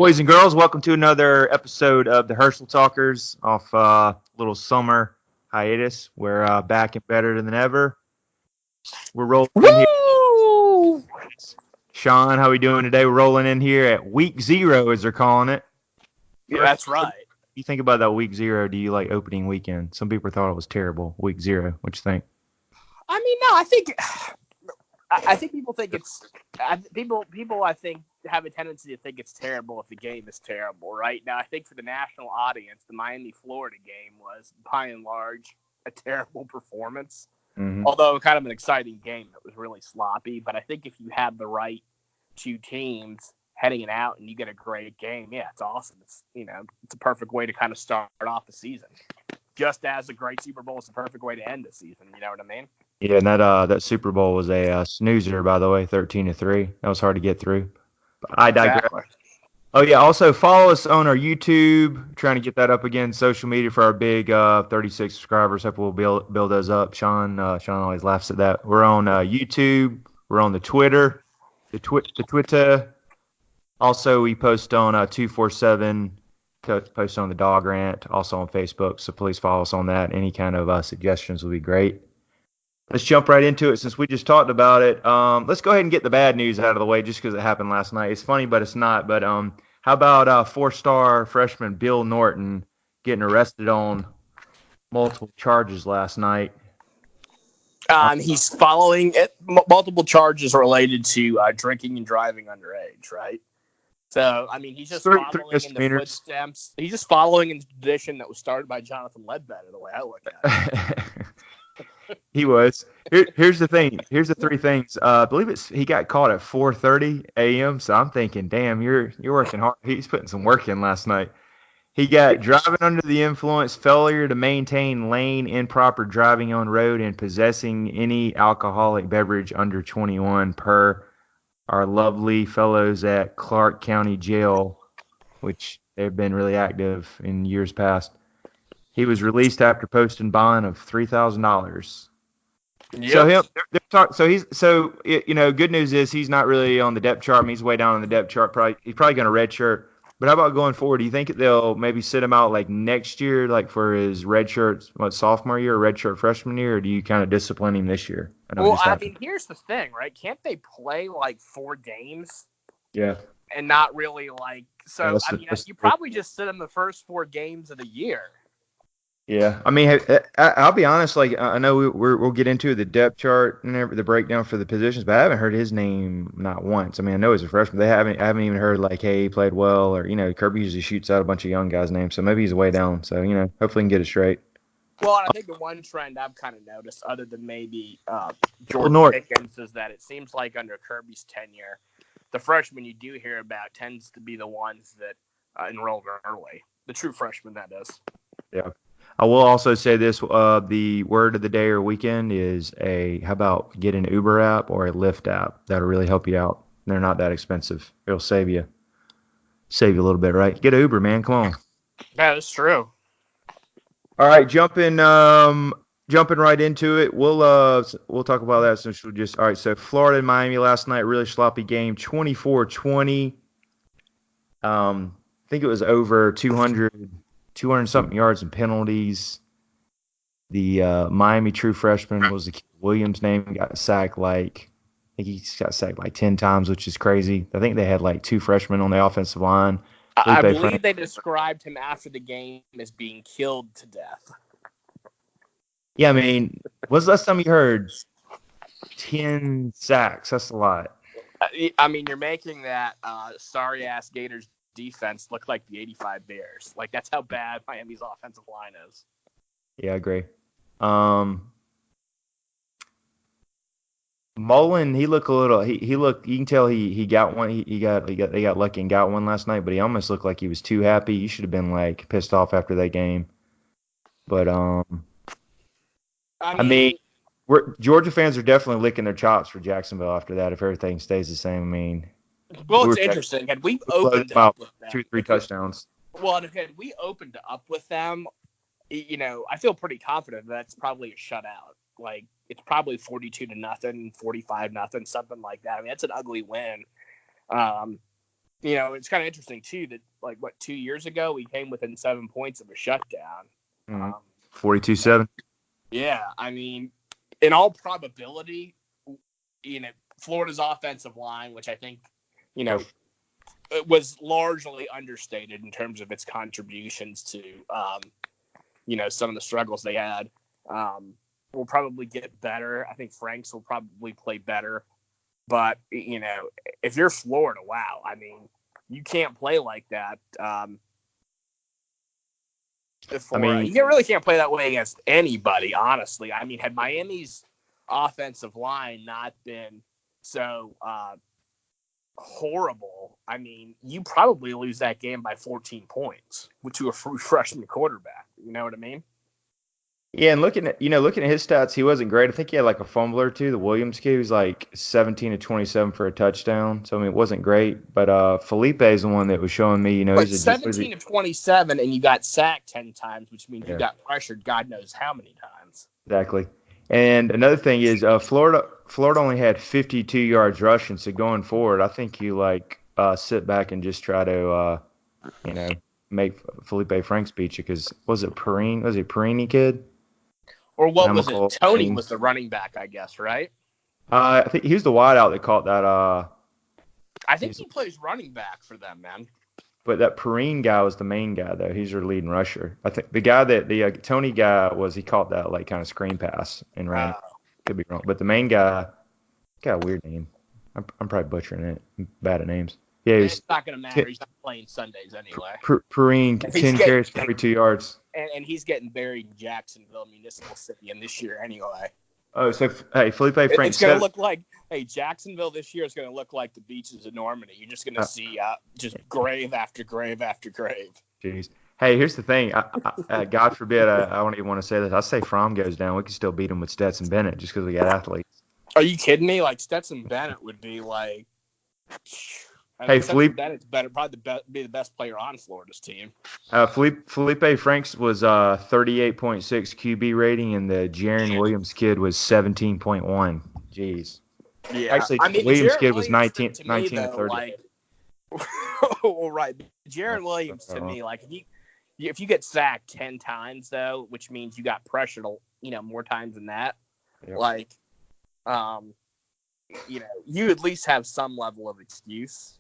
Boys and girls, welcome to another episode of the Herschel Talkers off little summer hiatus. We're back and better than ever. We're rolling in here. Woo! Sean, how we doing today? We're rolling in here at week 0, as they're calling it. Yeah, that's right. You think about that week 0, do you like opening weekend? Some people thought it was terrible, week 0. What you think? I mean, no, I think people think it's people. I think have a tendency to think it's terrible if the game is terrible, right? Now, I think for the national audience, the Miami-Florida game was by and large a terrible performance. Mm-hmm. Although kind of an exciting game, it was really sloppy. But I think if you have the right two teams heading it out and you get a great game, yeah, it's awesome. It's it's a perfect way to kind of start off the season. Just as a great Super Bowl is the perfect way to end the season. You know what I mean? Yeah, and that Super Bowl was a snoozer, by the way, 13-3. That was hard to get through. But I digress. Exactly. Oh, yeah. Also, follow us on our YouTube. Trying to get that up again. Social media for our big 36 subscribers. Hope we'll build those up. Sean always laughs at that. We're on YouTube. We're on the Twitter. The Twitter. Also, we post on 247. Post on the Dawg Rant. Also on Facebook. So please follow us on that. Any kind of suggestions would be great. Let's jump right into it since we just talked about it. Let's go ahead and get the bad news out of the way just because it happened last night. It's funny, but it's not. But how about 4-star freshman Bill Norton getting arrested on multiple charges last night? He's following multiple charges related to drinking and driving underage, right? So, I mean, he's just following in the footsteps. He's just following in the tradition that was started by Jonathan Ledbetter, the way I look at it. He was. Here's the thing. Here's the three things. I believe he got caught at 4:30 a.m. So I'm thinking, damn, you're working hard. He's putting some work in last night. He got driving under the influence, failure to maintain lane, improper driving on road, and possessing any alcoholic beverage under 21 per our lovely fellows at Clark County Jail, which they've been really active in years past. He was released after posting bond of $3,000. Yep. Good news is he's not really on the depth chart. I mean, he's way down on the depth chart. He's probably going to redshirt. But how about going forward? Do you think they'll maybe sit him out like next year, like for his redshirt sophomore year, or redshirt freshman year, or do you kind of discipline him this year? I mean, here's the thing, right? Can't they play like 4 games? Yeah. And not really like so. Yeah, you probably just sit him the first 4 games of the year. Yeah, I mean, I'll be honest. Like, I know we'll get into the depth chart and the breakdown for the positions, but I haven't heard his name not once. I mean, I know he's a freshman. I haven't even heard like, hey, he played well, or Kirby usually shoots out a bunch of young guys' names, so maybe he's way down. So hopefully he can get it straight. Well, I think the one trend I've kind of noticed, other than maybe Jordan Pickens, is that it seems like under Kirby's tenure, the freshmen you do hear about tends to be the ones that enroll early. The true freshmen, that is. Yeah. I will also say this, the word of the day or weekend is how about get an Uber app or a Lyft app? That'll really help you out. They're not that expensive. It'll save you a little bit, right? Get an Uber, man. Come on. That is true. All right, jumping right into it. We'll talk about that since all right, so Florida and Miami last night, really sloppy game, 24-20. I think it was over 200-something yards and penalties. The Miami true freshman was the Williams' name. Got sacked I think he got sacked like 10 times, which is crazy. I think they had like 2 freshmen on the offensive line. I believe they described him after the game as being killed to death. Yeah, I mean, when's the last time you heard 10 sacks? That's a lot. I mean, you're making that sorry-ass Gators defense look like the 85 Bears. Like, that's how bad Miami's offensive line is. Yeah, I agree. Mullen, he looked a little. He looked. You can tell he got one. They got lucky and got one last night. But he almost looked like he was too happy. You should have been like pissed off after that game. But I mean, Georgia fans are definitely licking their chops for Jacksonville after that. If everything stays the same, I mean. Well, it's interesting. Had we opened up with them, 2-3 touchdowns. Well, and had we opened up with them, I feel pretty confident that's probably a shutout. Like, it's probably 42-0, 45-0, something like that. I mean, that's an ugly win. it's kind of interesting too that 2 years ago we came within 7 points of a shutdown. 42-7. Yeah, I mean, in all probability, Florida's offensive line, which I think, it was largely understated in terms of its contributions to, some of the struggles they had, will probably get better. I think Franks will probably play better. But, if you're Florida, wow, I mean, you can't play like that. You really can't play that way against anybody, honestly. I mean, had Miami's offensive line not been so horrible, I mean, you probably lose that game by 14 points to a freshman quarterback. You know what I mean? Yeah, and looking at his stats, he wasn't great. I think he had like a fumble or two. The Williams kid was like 17 to 27 for a touchdown. So I mean, it wasn't great. But Felipe is the one that was showing me, but 17 to 27, and you got sacked 10 times, which means you got pressured God knows how many times. Exactly. And another thing is, Florida only had 52 yards rushing. So going forward, I think you sit back and just try to make Felipe Franks beat you, because was it Perini kid? Or what was it? Tony was the running back, I guess, right? I think he was the wideout that caught that. I think he plays running back for them, man. But that Perrine guy was the main guy, though. He's their leading rusher. I think the guy the Tony guy he caught that kind of screen pass and ran. Could be wrong, but the main guy got a weird name. I'm probably butchering it. I'm bad at names. Yeah, it's not going to matter. He's not playing Sundays anyway. Perrine, 10 carries, 42 yards. And he's getting buried in Jacksonville Municipal City this year anyway. Oh, so hey, Felipe Franks. It's going to look like Jacksonville this year is going to look like the beaches of Normandy. You're just going to see just grave after grave after grave. Jeez. Hey, here's the thing. God forbid, I don't even want to say this. I say Fromm goes down. We can still beat him with Stetson Bennett just because we got athletes. Are you kidding me? Stetson Bennett would be like. Felipe Bennett's probably be the best player on Florida's team. Felipe Franks was 38.6 QB rating, and the Jaron Williams kid was 17.1. Jeez. Yeah. Actually, Williams kid was 19 to 30. Well, right. Jaron Williams to me, if you get sacked 10 times though, which means you got pressured, more times than that, you at least have some level of excuse.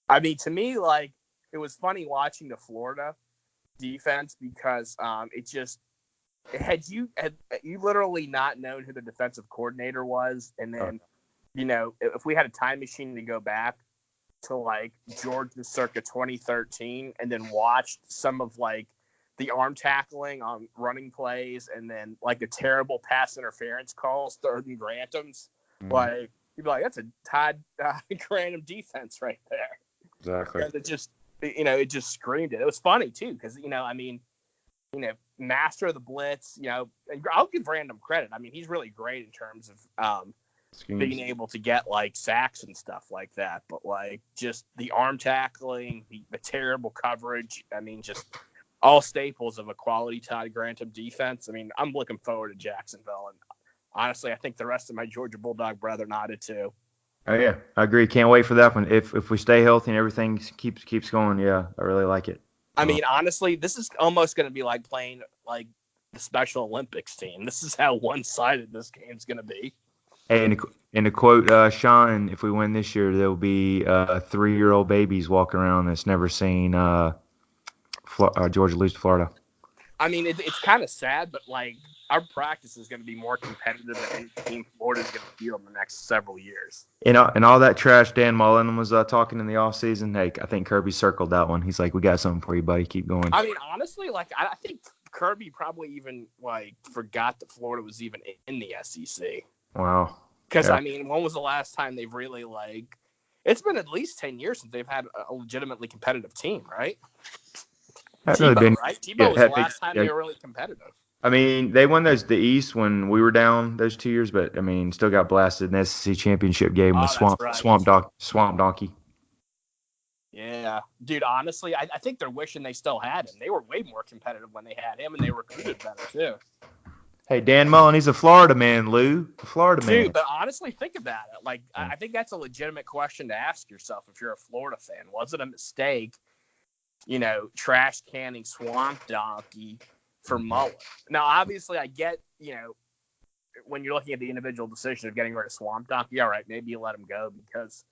I mean, to me, it was funny watching the Florida defense because had you literally not known who the defensive coordinator was, and then, if we had a time machine to go back to Georgia circa 2013 and then watched some of the arm tackling on running plays and then the terrible pass interference calls, third and Grantams, you'd be like, that's a Todd Grantham defense right there. Exactly. Because it just screamed it. It was funny too, because master of the blitz. And I'll give Random credit. I mean, he's really great in terms of being able to get sacks and stuff like that. But just the arm tackling, the terrible coverage. I mean, just all staples of a quality Todd Grantham defense. I mean, I'm looking forward to Jacksonville, and honestly, I think the rest of my Georgia Bulldog brother nodded too. Oh yeah, I agree. Can't wait for that one. If we stay healthy and everything keeps going, yeah, I really like it. I mean, honestly, this is almost going to be like playing the Special Olympics team. This is how one-sided this game's going to be. Hey, and to quote Sean, if we win this year, there'll be 3-year-old babies walking around that's never seen Georgia lose to Florida. I mean, it's kind of sad, but our practice is going to be more competitive than any team Florida's going to field in the next several years. And all that trash Dan Mullen was talking in the offseason, hey, I think Kirby circled that one. He's like, we got something for you, buddy. Keep going. I mean, honestly, I think Kirby probably even forgot that Florida was even in the SEC. Wow. Because, I mean, when was the last time they've really, it's been at least 10 years since they've had a legitimately competitive team, right? Tebow, right? Tebow was the last time they were really competitive. I mean, they won the East when we were down those 2 years, but I mean, still got blasted in the SEC championship game with Swamp Donkey. Yeah, dude. Honestly, I think they're wishing they still had him. They were way more competitive when they had him, and they recruited better too. Hey, Dan Mullen, he's a Florida man, Lou. A Florida man. Dude, but honestly, think about it. Like, I think that's a legitimate question to ask yourself if you're a Florida fan. Was it a mistake, trash canning Swamp Donkey for Mullen? Now, obviously, I get, when you're looking at the individual decision of getting rid of Swamp Donkey, all right, maybe you let him go because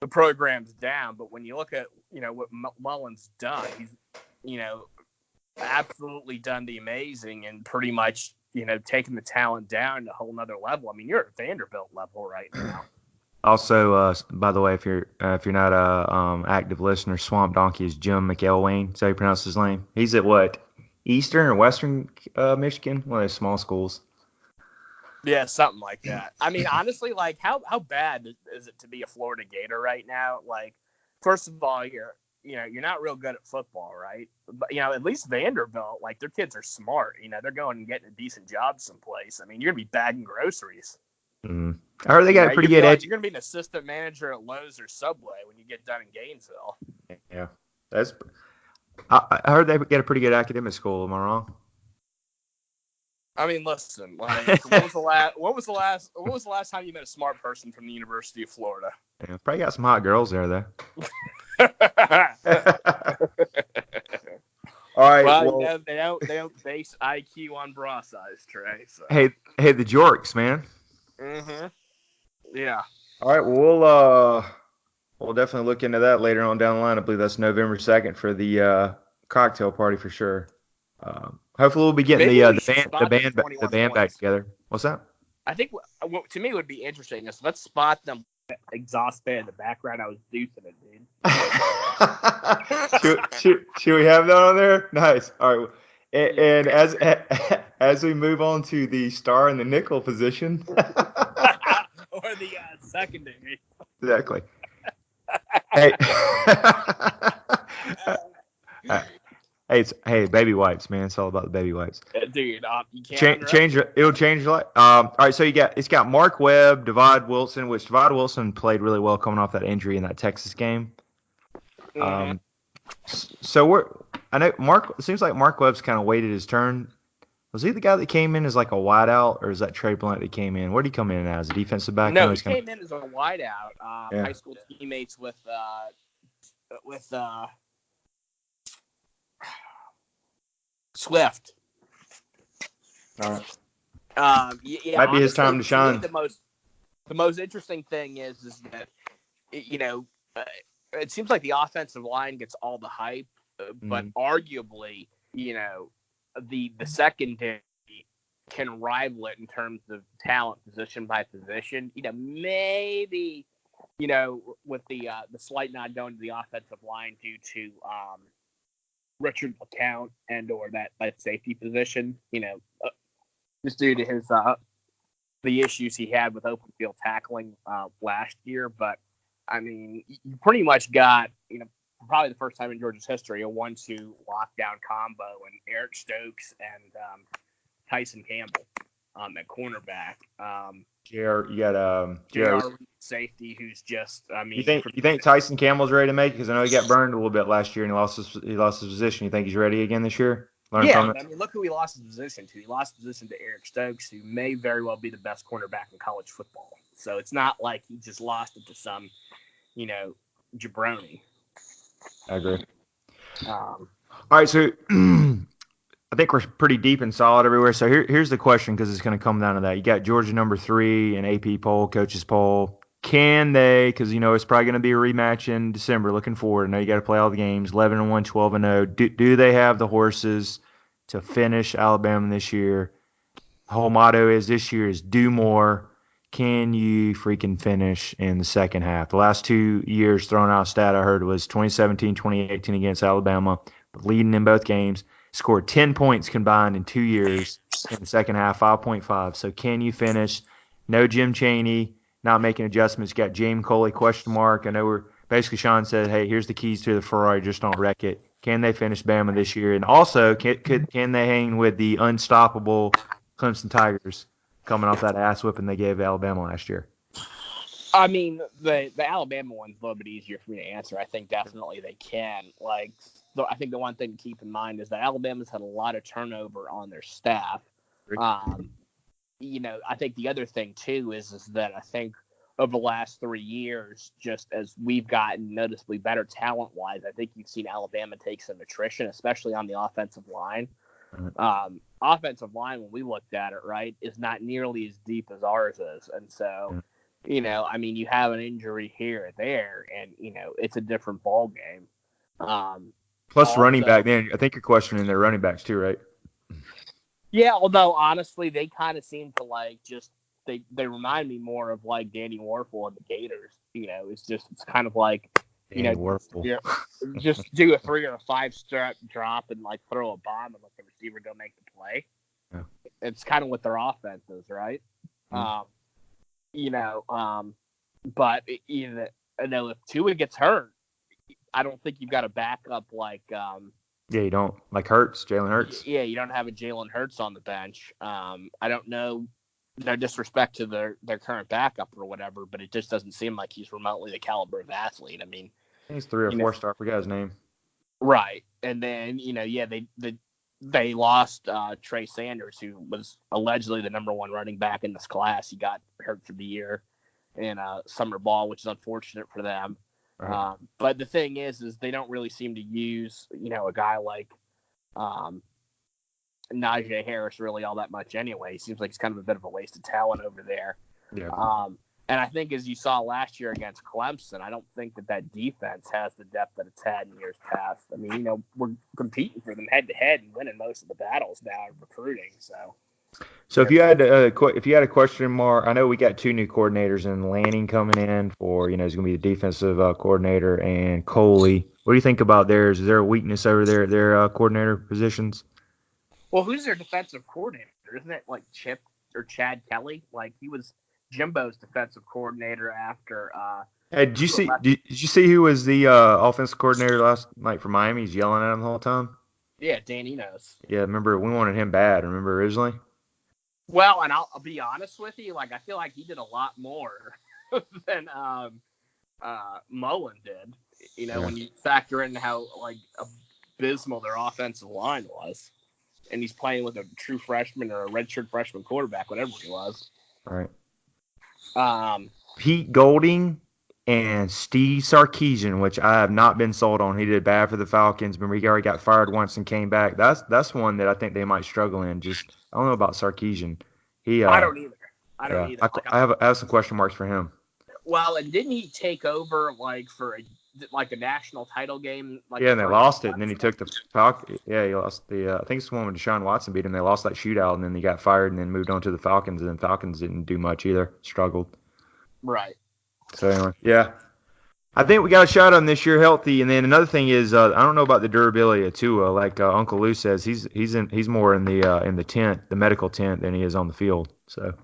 the program's down. But when you look at, what Mullen's done, he's, absolutely done the amazing and pretty much, taking the talent down to a whole nother level. I mean, you're at Vanderbilt level right now. Also, by the way, if you're not a active listener, Swamp Donkey is Jim McElwain. That's how you pronounce his name. He's at what, Eastern or Western Michigan, one of those small schools. Yeah, something like that. I mean, honestly, like how bad is it to be a Florida Gator right now? Like, first of all, you're not real good at football, right? But at least Vanderbilt, like their kids are smart. They're going and getting a decent job someplace. I mean, you're gonna be bagging groceries. Mm. I heard they got a pretty good You're gonna be an assistant manager at Lowe's or Subway when you get done in Gainesville. Yeah, I heard they get a pretty good academic school. Am I wrong? I mean, listen. Like, what was the last time you met a smart person from the University of Florida? Yeah, probably got some hot girls there, though. All right. Well, they don't base IQ on bra size, Trey. So. Hey, the Jorks, man. Mm-hmm. Yeah. All right. Well, we'll definitely look into that later on down the line. I believe that's November 2nd for the cocktail party for sure. Hopefully, we'll be getting the band back together. What's that? I think what to me would be interesting is let's spot them exhaust fan in the background. I was deucing it, dude. should we have that on there? Nice. All right. And as we move on to the star and the nickel position, or the secondary. Exactly. Hey. Hey, baby wipes, man. It's all about the baby wipes. Dude, you can't it'll change your life. All right, so it's got Mark Webb, Devod Wilson, which Devod Wilson played really well coming off that injury in that Texas game. Mm-hmm. I know it seems like Mark Webb's kind of waited his turn. Was he the guy that came in as like a wideout, or is that Trey Blunt that came in? Where did he come in as a defensive back? No, he came in as a wideout. High school teammates with Swift. All right. Might be his time to shine. The most interesting thing is that it seems like the offensive line gets all the hype, but arguably, the secondary can rival it in terms of talent, position by position. Maybe with the slight nod going to the offensive line due to Richard LeCount and or that safety position, just due to his the issues he had with open field tackling last year. But I mean, you pretty much got probably the first time in Georgia's history a 1-2 lockdown combo and Eric Stokes and Tyson Campbell at cornerback. You got JR safety, who's just You think Tyson Campbell's ready to make it? Because I know he got burned a little bit last year and he lost his position. You think he's ready again this year? I mean, look who he lost his position to. He lost his position to Eric Stokes, who may very well be the best cornerback in college football. So it's not like he just lost it to some, jabroni. I agree. All right, so I think we're pretty deep and solid everywhere. So here's the question, because it's going to come down to that. You got Georgia number 3 in AP poll, coaches poll. Can they, because it's probably going to be a rematch in December, looking forward. I know you got to play all the games, 11-1, 12-0. Do they have the horses to finish Alabama this year? The whole motto is this year is do more. Can you freaking finish in the second half? The last 2 years thrown out stat I heard was 2017, 2018 against Alabama, leading in both games. Scored 10 points combined in 2 years in the second half, 5.5. So can you finish? No Jim Chaney, not making adjustments. Got James Coley, question mark. I know Sean said, hey, here's the keys to the Ferrari, just don't wreck it. Can they finish Bama this year? And also, can they hang with the unstoppable Clemson Tigers coming off that ass whipping they gave Alabama last year? I mean, the Alabama one's a little bit easier for me to answer. I think definitely they can. I think the one thing to keep in mind is that Alabama's had a lot of turnover on their staff. I think the other thing too is that I think over the last 3 years, just as we've gotten noticeably better talent-wise, I think you've seen Alabama take some attrition, especially on the offensive line. Offensive line, when we looked at it, right, is not nearly as deep as ours is. And so, you have an injury here or there, and, it's a different ball game. Plus running back, man, I think you're questioning their running backs too, right? Yeah, although, honestly, they kind of seem to, they remind me more of, Danny Warfel and the Gators. It's kind of like, just do a 3 or a 5-step drop and, throw a bomb and let the receiver go make the play. Yeah. It's kind of what their offense is, right? But, if Tua gets hurt, I don't think you've got a backup you don't. Like Jalen Hurts. Yeah, you don't have a Jalen Hurts on the bench. I don't know, no disrespect to their current backup or whatever, but it just doesn't seem like he's remotely the caliber of athlete. I mean, he's 3 or 4-star. I forgot his name. Right. And then, they lost Trey Sanders, who was allegedly the number 1 running back in this class. He got hurt for the year in summer ball, which is unfortunate for them. Right. But the thing is they don't really seem to use, a guy like Najee Harris really all that much anyway. He seems like he's kind of a bit of a waste of talent over there. Yeah. And I think, as you saw last year against Clemson, I don't think that defense has the depth that it's had in years past. I mean, we're competing for them head-to-head and winning most of the battles now in recruiting. So if you had a question mark, I know we got 2 new coordinators in Lanning coming in for, he's going to be the defensive coordinator, and Coley. What do you think about theirs? Is there a weakness over their coordinator positions? Well, who's their defensive coordinator? Isn't it Chip or Chad Kelly? He was Jimbo's defensive coordinator after. Hey, did you see who was the offensive coordinator last night for Miami? He's yelling at him the whole time. Yeah, Dan Enos. Yeah, remember we wanted him bad. Remember originally? Well, and I'll be honest with you, I feel like he did a lot more than Mullen did. When you factor in how abysmal their offensive line was, and he's playing with a true freshman or a redshirt freshman quarterback, whatever he was. All right. Pete Golding and Steve Sarkisian, which I have not been sold on. He did bad for the Falcons. Remember, he already got fired once and came back. That's one that I think they might struggle in. I don't know about Sarkisian. I don't either. Either. I have some question marks for him. Well, and didn't he take over for a national title game? Yeah, and they lost it, and then he took the Falcons. Yeah, he lost the. I think it's the one when Deshaun Watson beat him. They lost that shootout, and then he got fired, and then moved on to the Falcons, and then Falcons didn't do much either. Struggled. Right. So anyway, yeah, I think we got a shot on this year healthy. And then another thing is, I don't know about the durability of Tua. Like Uncle Lou says, he's more in the tent, the medical tent, than he is on the field. So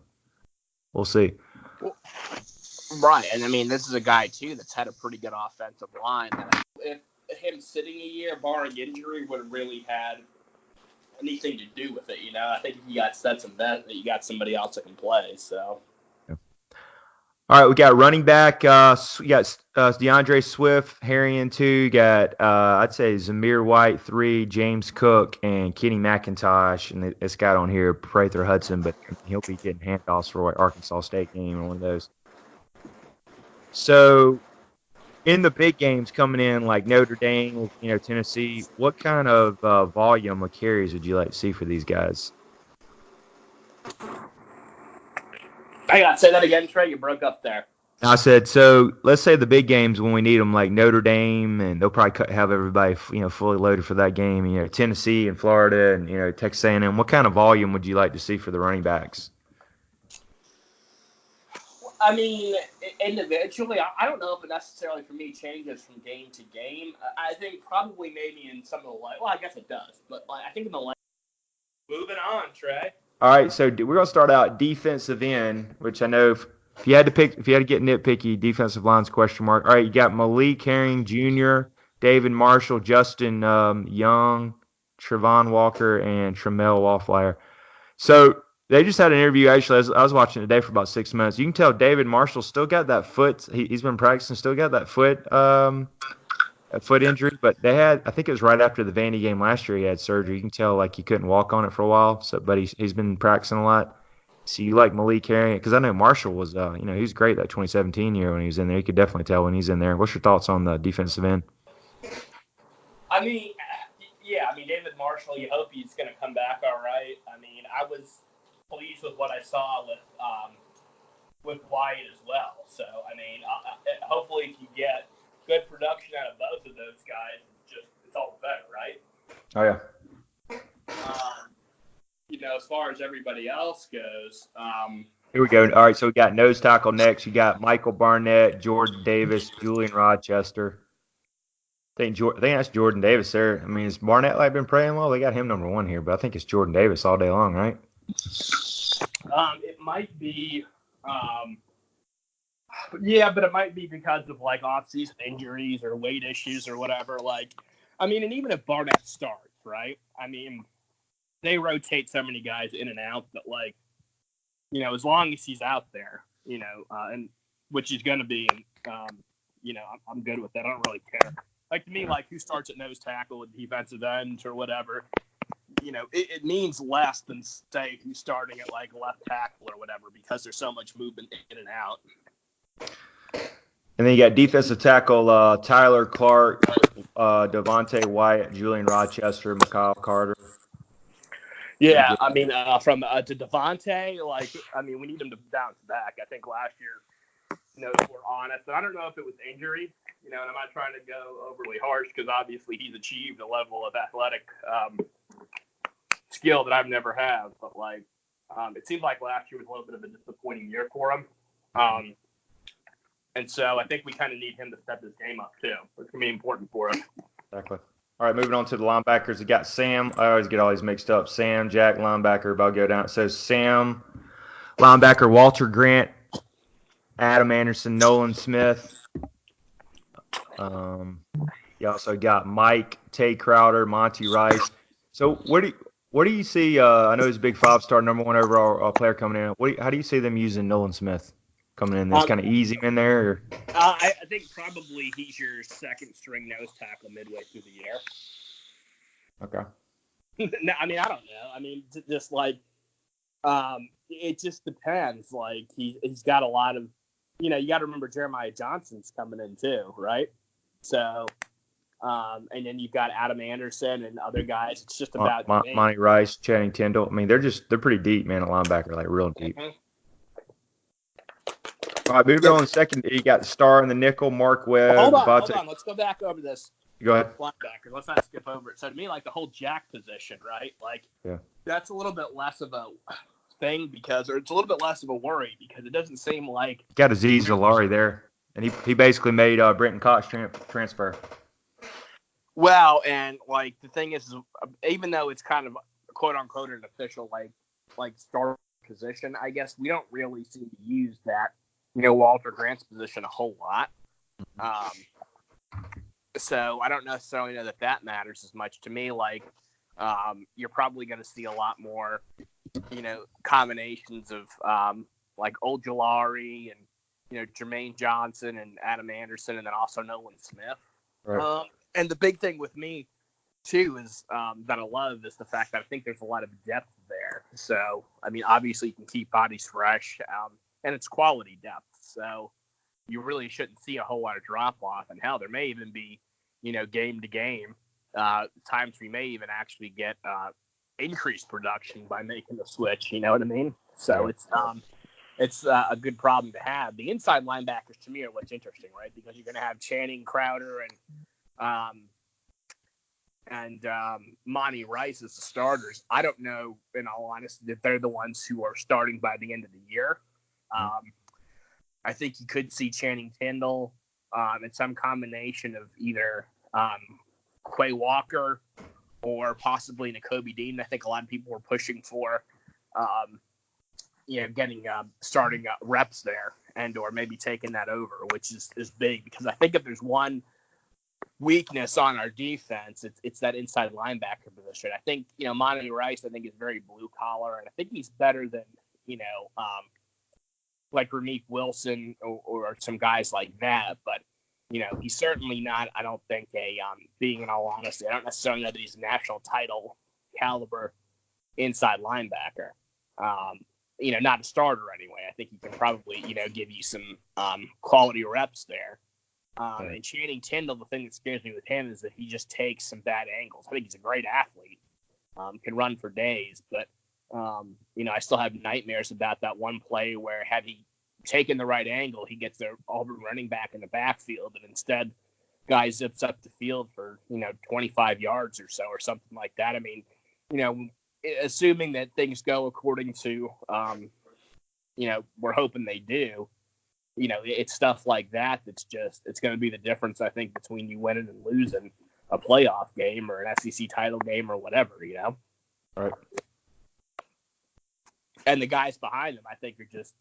we'll see. Well, right, and I mean, this is a guy too that's had a pretty good offensive line. If him sitting a year, barring injury, would have really had anything to do with it. I think if you got sets and that you got somebody else that can play. So. All right, we got running back. You got DeAndre Swift, Harrion 2. You got, I'd say, Zamir White 3, James Cook, and Kenny McIntosh. And it's got on here Prather Hudson, but he'll be getting handoffs for Arkansas State game or one of those. So, in the big games coming in, like Notre Dame, Tennessee, what kind of volume of carries would you like to see for these guys? I got to say that again, Trey. You broke up there. I said, so let's say the big games when we need them, like Notre Dame, and they'll probably have everybody, fully loaded for that game. Tennessee and Florida, and Texas A&M. What kind of volume would you like to see for the running backs? I mean, individually, I don't know if it necessarily for me changes from game to game. I think probably maybe in some of the well, I guess it does, but I think in the moving on, Trey. All right, so we're gonna start out defensive end, which I know if you had to get nitpicky, defensive line's question mark. All right, you got Malik Herring Jr., David Marshall, Justin Young, Trevon Walker, and Tremel Wallflyer. So they just had an interview. Actually, I was watching today for about 6 minutes. You can tell David Marshall still got that foot. He's been practicing, still got that foot a foot injury, but they had, I think it was right after the Vandy game last year, he had surgery. You can tell like he couldn't walk on it for a while. So, but he's been practicing a lot. So you like Malik carrying it because I know Marshall was, he was great that 2017 year when he was in there. You could definitely tell when he's in there. What's your thoughts on the defensive end? I mean, yeah, I mean, David Marshall, you hope he's going to come back all right. I mean, I was pleased with what I saw with Wyatt as well. So, I mean, hopefully if you get good production out of both of those guys, it's all better, right? Oh, yeah. As far as everybody else goes, Here we go. All right, so we got nose tackle next. You got Michael Barnett, Jordan Davis, Julian Rochester. I think that's Jordan Davis there. I mean, has Barnett been playing well? They got him number one here, but I think it's Jordan Davis all day long, right? it might be, yeah, but it might be because of off-season injuries or weight issues or whatever. And even if Barnett starts, right? I mean, they rotate so many guys in and out that as long as he's out there, and which he's going to be, I'm good with that. I don't really care. To me, who starts at nose tackle and defensive ends or whatever, it means less than, say, who's starting at, left tackle or whatever because there's so much movement in and out. And then you got defensive tackle Tyler Clark, Devontae Wyatt, Julian Rochester, Mikhail Carter. Yeah, I mean, to Devontae, we need him to bounce back. I think last year, if we're honest, and I don't know if it was injury, and I'm not trying to go overly harsh because obviously he's achieved a level of athletic skill that I've never had, but it seemed like last year was a little bit of a disappointing year for him. And so I think we kind of need him to step his game up too. It's going to be important for us. Exactly. All right, moving on to the linebackers. We got Sam. I always get all these mixed up. Sam, Jack, linebacker. About to go down. It says Sam, linebacker, Walter Grant, Adam Anderson, Nolan Smith. You also got Mike, Tay Crowder, Monty Rice. So what do you see? I know he's a big 5-star, number one overall player coming in. How do you see them using Nolan Smith coming in? This kind of ease him in there? Or? I think probably he's your second string nose tackle midway through the year. Okay. No, I don't know. Just it just depends. He's got a lot of, you got to remember Jeremiah Johnson's coming in too, right? So, and then you've got Adam Anderson and other guys. It's just about Monty Rice, Channing Tindall. I mean, they're pretty deep, man, at linebacker, real deep. Mm-hmm. All right, moving on. Second, you got the star in the nickel, Mark Webb. Hold on. Let's go back over this. Go ahead. Linebacker. Let's not skip over it. So to me, the whole jack position, right? Yeah. That's a little bit less of a thing or it's a little bit less of a worry because it doesn't seem like got Azeez Zalari there, and he basically made Brenton Cox transfer. Well, and the thing is, even though it's kind of quote unquote an official star position, I guess we don't really seem to use that. Walter Grant's position a whole lot. So I don't necessarily know that matters as much to me. You're probably going to see a lot more, combinations of Old Jalari and Jermaine Johnson and Adam Anderson, and then also Nolan Smith. Right. And the big thing with me too is that I love is the fact that I think there's a lot of depth there. So obviously you can keep bodies fresh, and it's quality depth. So you really shouldn't see a whole lot of drop off. And hell, there may even be, game to game, times we may even actually get increased production by making the switch. You know what I mean? So yeah. It's a good problem to have. The inside linebackers to me are what's interesting, right? Because you're going to have Channing, Crowder, and Monty Rice as the starters. I don't know, in all honesty, that they're the ones who are starting by the end of the year. I think you could see Channing Tindall in some combination of either Quay Walker or possibly Nakobe Dean. I think a lot of people were pushing for, getting starting reps there and or maybe taking that over, which is big because I think if there's one weakness on our defense, it's that inside linebacker position. I think, Monty Rice, I think, is very blue collar, and I think he's better than, like Ramik Wilson or some guys like that. But He's certainly not, I don't think, being in all honesty, I don't necessarily know that he's a national title caliber inside linebacker. Not a starter anyway. I think he can probably, give you some quality reps there. And Channing Tindall, the thing that scares me with him is that he just takes some bad angles. I think he's a great athlete, can run for days, but, I still have nightmares about that one play where had he taken the right angle, he gets the Auburn running back in the backfield, and instead guy zips up the field for, 25 yards or so or something like that. I mean, assuming that things go according to, we're hoping they do, it's stuff like that that's just, it's going to be the difference, I think, between you winning and losing a playoff game or an SEC title game or whatever, All right. And the guys behind them, I think, are just,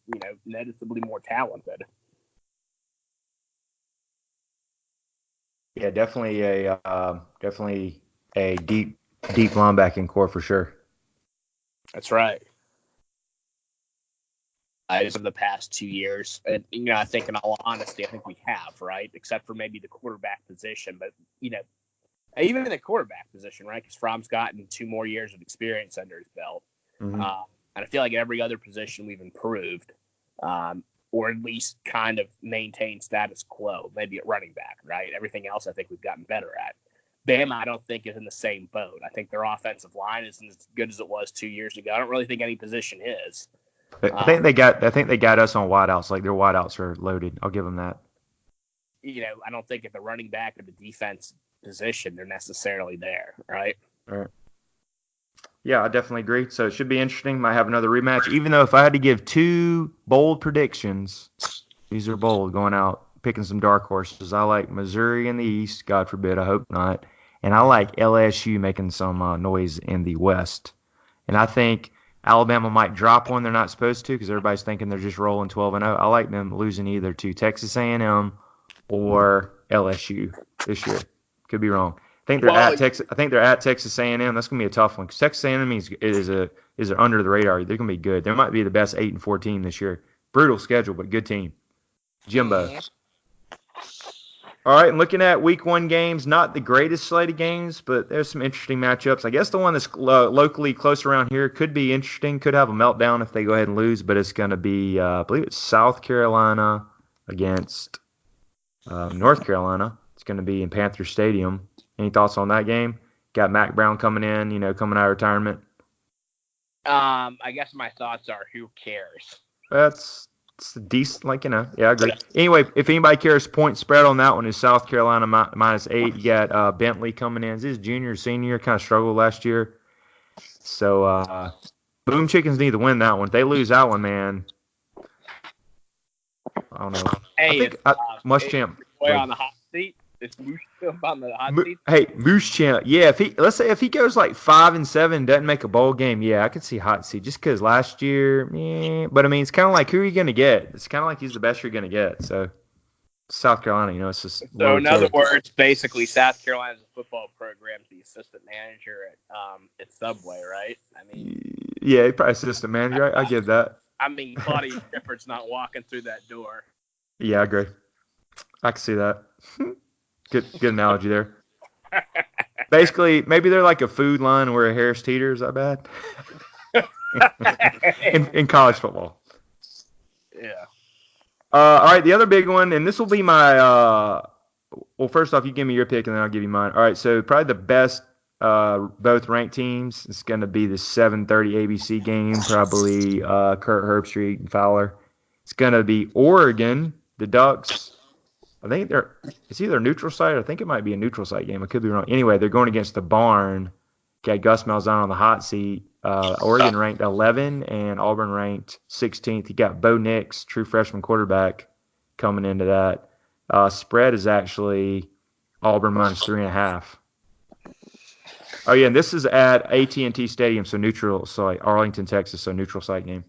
noticeably more talented. Yeah, definitely a deep linebacking core for sure. That's right. Over the past 2 years, and I think, in all honesty, I think we have, right, except for maybe the quarterback position, but even in the quarterback position, right, because Fromm's gotten 2 more years of experience under his belt. Mm-hmm. And I feel like every other position we've improved, or at least kind of maintained status quo, maybe at running back, right? Everything else I think we've gotten better at. Bama, I don't think, is in the same boat. I think their offensive line isn't as good as it was 2 years ago. I don't really think any position is. I think they got us on wideouts. Like, their wideouts are loaded. I'll give them that. I don't think at the running back or the defense position they're necessarily there, right? All right. Yeah, I definitely agree. So it should be interesting. Might have another rematch. Even though if I had to give 2 bold predictions, these are bold, going out, picking some dark horses. I like Missouri in the East. God forbid, I hope not. And I like LSU making some noise in the West. And I think Alabama might drop one they're not supposed to because everybody's thinking they're just rolling 12-0. I like them losing either to Texas A&M or LSU this year. Could be wrong. I think they're at Texas A&M. That's gonna be a tough one because Texas A&M is an under the radar. They're gonna be good. They might be the best 8-4 team this year. Brutal schedule, but good team. Jimbo. All right, and looking at week 1 games, not the greatest slate of games, but there's some interesting matchups. I guess the one that's locally close around here could be interesting. Could have a meltdown if they go ahead and lose, but it's going to be, I believe it's South Carolina against North Carolina. It's going to be in Panther Stadium. Any thoughts on that game? Got Mac Brown coming in, coming out of retirement. I guess my thoughts are, who cares? It's decent, yeah, I agree. Anyway, if anybody cares, point spread on that one is South Carolina -8. You got Bentley coming in. Is this junior or senior? Kind of struggled last year. So, Boom Chickens need to win that one. If they lose that one, man, I don't know. Hey, Muschamp. On the hot seat. Is Muschamp on the hot seat? Hey, Muschamp. Yeah, let's say if he goes like 5-7, doesn't make a bowl game, yeah, I could see hot seat. Just because last year, yeah. But I mean, it's kind of like, who are you gonna get? It's kind of like he's the best you're gonna get. So South Carolina, it's just. So in other words, basically, South Carolina's football program's the assistant manager at Subway, right? I mean. Yeah, he's probably assistant manager. I get that. I mean, Claudia Schiffer's not walking through that door. Yeah, I agree. I can see that. Good analogy there. Basically, maybe they're like a food line where a Harris Teeter. Is that bad? in college football. Yeah. All right, the other big one, and this will be my well, first off, you give me your pick, and then I'll give you mine. All right, so probably the best both ranked teams. It's going to be the 7:30 ABC game, probably Kurt Herbstreit and Fowler. It's going to be Oregon, the Ducks. I think it's either a neutral site, or I think it might be a neutral site game. I could be wrong. Anyway, they're going against the Barn. Got Gus Malzahn on the hot seat. Oregon ranked 11 and Auburn ranked 16th. You got Bo Nix, true freshman quarterback, coming into that. Spread is actually Auburn -3.5. Oh yeah, and this is at AT&T Stadium, so neutral site. Arlington, Texas, so neutral site game.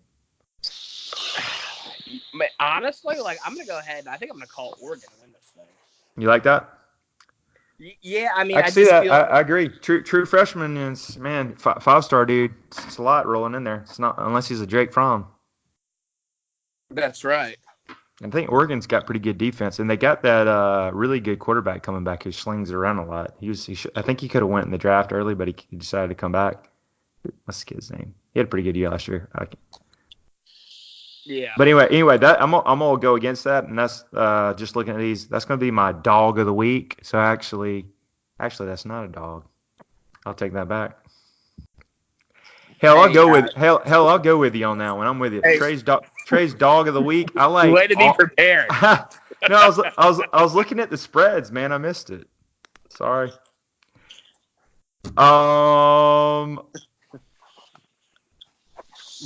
Honestly, I'm gonna go ahead and I think I'm gonna call Oregon to win this thing. You like that? Yeah, I mean, I see that. I agree. True freshman is, man, 5-star dude. It's a lot rolling in there. It's not unless he's a Jake Fromm. That's right. I think Oregon's got pretty good defense, and they got that really good quarterback coming back who slings it around a lot. I think he could have went in the draft early, but he decided to come back. What's the kid's name? He had a pretty good year last year. Yeah. But anyway, that I'm gonna go against that, and that's just looking at these. That's gonna be my dog of the week. So actually, that's not a dog. I'll take that back. Hell, I'll go with you on that one. I'm with you. Hey. Trey's dog of the week. I like. Way to be prepared. No, I was looking at the spreads, man. I missed it. Sorry.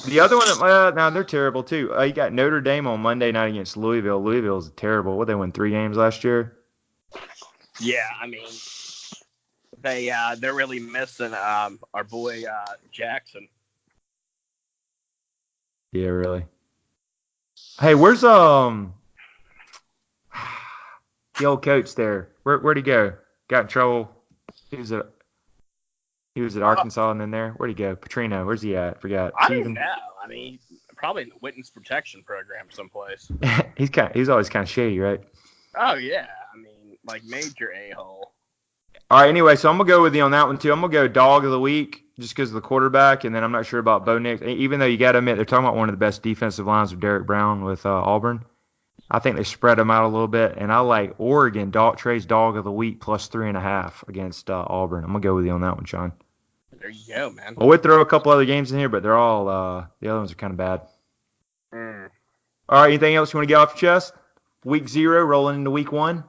The other one, now they're terrible too. You got Notre Dame on Monday night against Louisville. Louisville's terrible. What, they won 3 games last year? Yeah, I mean, they're really missing our boy Jackson. Yeah, really. Hey, where's the old coach there? Where'd he go? Got in trouble. He was at Arkansas and then there. Where'd he go? Petrino. Where's he at? Forgot. I don't know. I mean, probably in the witness protection program someplace. He's always kind of shady, right? Oh yeah, I mean, like major a-hole. All right. Anyway, so I'm gonna go with you on that one too. I'm gonna go dog of the week just because of the quarterback, and then I'm not sure about Bo Nix. Even though you got to admit they're talking about one of the best defensive lines with Derek Brown with Auburn. I think they spread them out a little bit, and I like Oregon. Trey's dog of the week plus 3.5 against Auburn. I'm gonna go with you on that one, Sean. There you go, man. Well, we'll throw a couple other games in here, but they're all the other ones are kind of bad. All right, anything else you want to get off your chest? Week 0 rolling into week 1.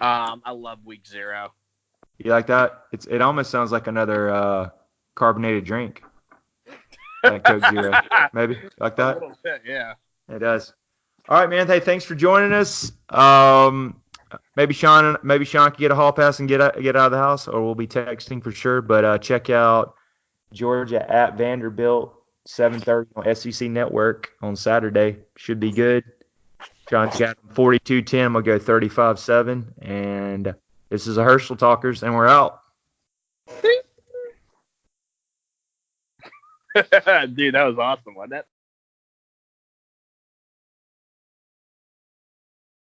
I love week 0. You like that? It almost sounds like another carbonated drink. Like Coke Zero, maybe like that. A little bit, yeah. It does. All right, man. Hey, thanks for joining us. Maybe Sean can get a hall pass and get out of the house, or we'll be texting for sure. But check out Georgia at Vanderbilt, 7:30 on SEC Network on Saturday. Should be good. Sean's got 42-10. I'm gonna go 35-7, and this is a Herschel Talkers, and we're out. Dude, that was awesome, wasn't it?